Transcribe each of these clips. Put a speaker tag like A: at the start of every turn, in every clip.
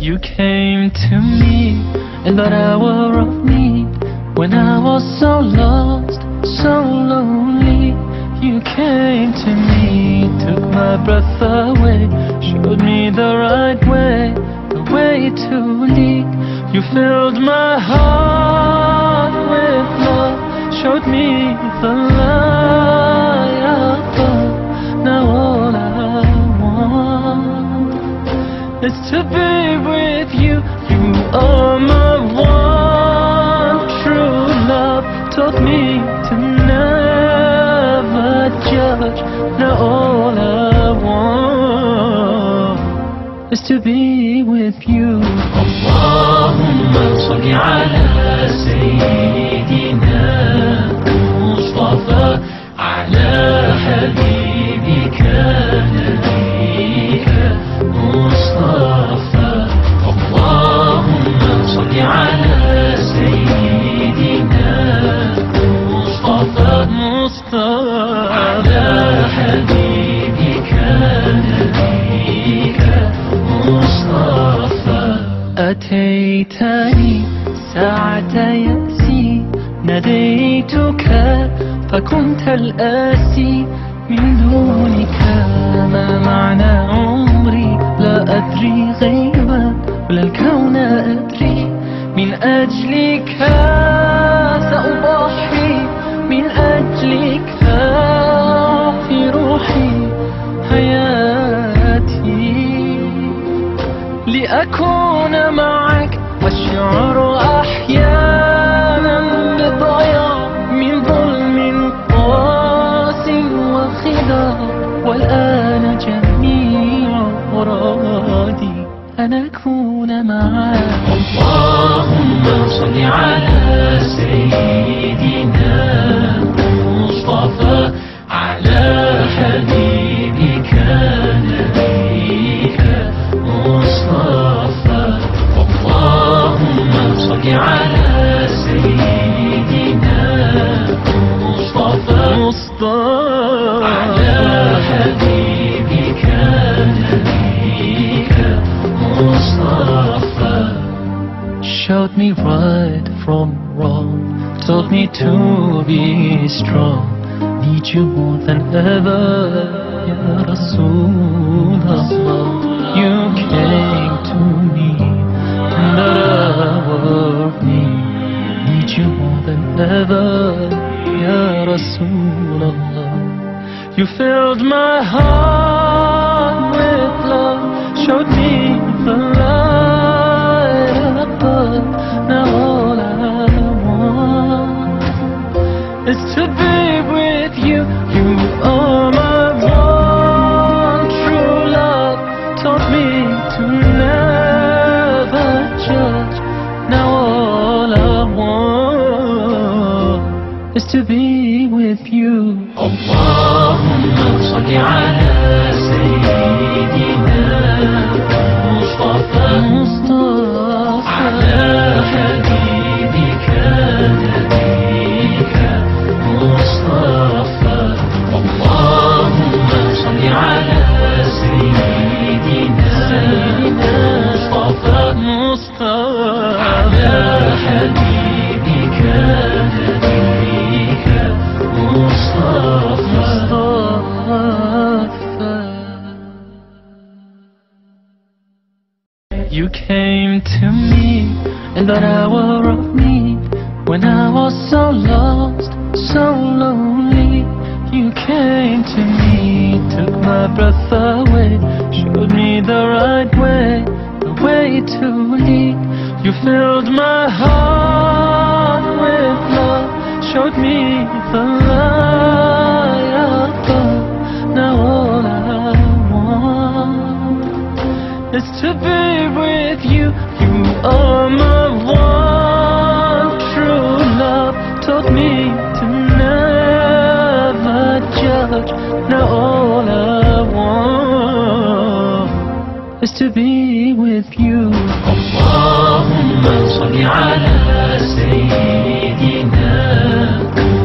A: You came to me in that hour of need, when I was so lost, so lonely. You came to me, took my breath away, showed me the right way, the way to lead. You filled my heart with love, showed me the light above. Now all I want is to be with you. You are my one true love, taught me to never judge. Now all I want is to be with you. Allahumma salli ala Sayyidina Mustafa, ala Habibika Nabika Mustafa. Allahumma salli ala Sayyidina Mustafa, ala Habibika Nabika Mustafa. أتيتني ساعة يأسي، ناديتك فكنت الآسي. من دونك ما معنى عمري؟ لا أدري غيبا ولا الكون أدري. من أجلك سأضحي، من أجلك في روحي حياتي، لأكون معك. أشعر أحيانا بضياع من ظلم قاس وخداع، والآن جميع مرادي أن أكون معك. اللهم صل على سيدنا مصطفى، على حبيبك نبيك مصطفى. اللهم صل على سيدنا مصطفى، على حبيبك نبيك مصطفى. Showed me right from wrong, taught me to be strong. Need you more than ever, Ya Rasulullah. You came to me in that hour of need. Need you more than ever, Ya Rasulullah. You filled my heart with love, showed me the light above. Now all I want is to be with you. You are my one true love, taught me to never judge. Now all I want is to be with you. Allahumma salli ala Sayyidina Mustafa, ala Habibika Nabika Mustafa. Allahumma salli ala Sayyidina Mustafa, ala Habibika Nabika Mustafa. You came to me in that hour of need, when I was so lost, so lonely. You came to me, took my breath away, showed me the right way, the way to lead. You filled my heart with love, showed me the light above. Now all I want is to be with you. You are my one true love, taught me to never judge. Now all I want is to be with you. Allahumma salli ala Sayyidina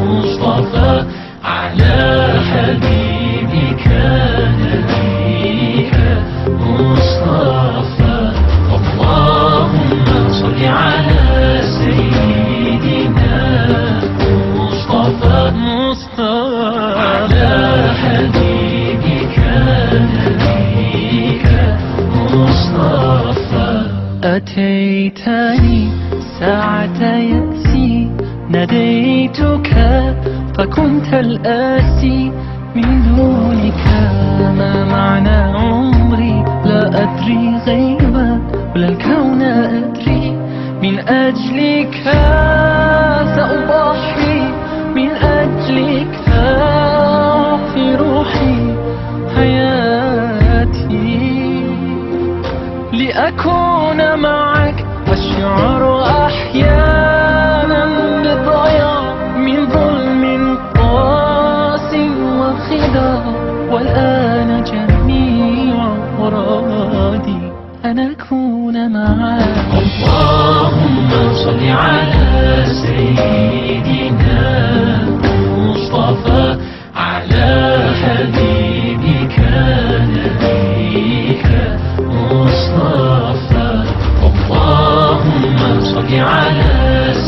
A: Mustafa, ala Habibika Nabika Mustafa. ليتني ساعة يأسي ناديتك فكنت الآسي من دونك. ما معنى عمري لا أدري غيبا ولا الكون أدري. من أجلك سأضحي، من أجلك في روحي حياتي. لأكون معك أشعر أحيانا بالضياع من ظلم قاس وخداع. والآن جميع مرادي أن أكون معك. اللهم صل على سيدنا مصطفى على حبيبك نبيك مصطفى. اللهم صل على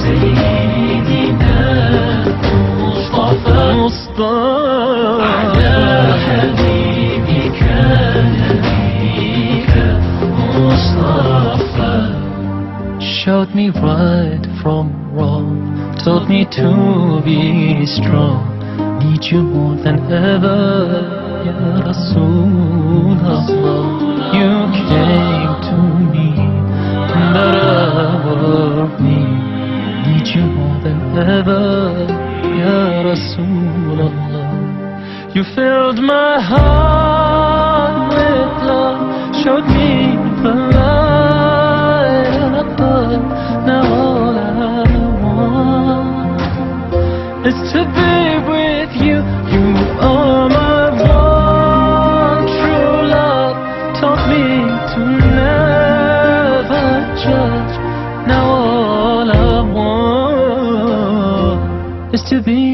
A: سيدنا مصطفى على حبيبك نبيك مصطفى. Showed me right from wrong, taught me to be strong. Need you more than ever, Ya Rasulullah. You came to me, not over me. Need you more than ever, Ya Rasulullah. You filled my heart with love, showed me the light above. Now all I want is to be with you. You are my one true love. Taught me to never judge. Now all I want is to be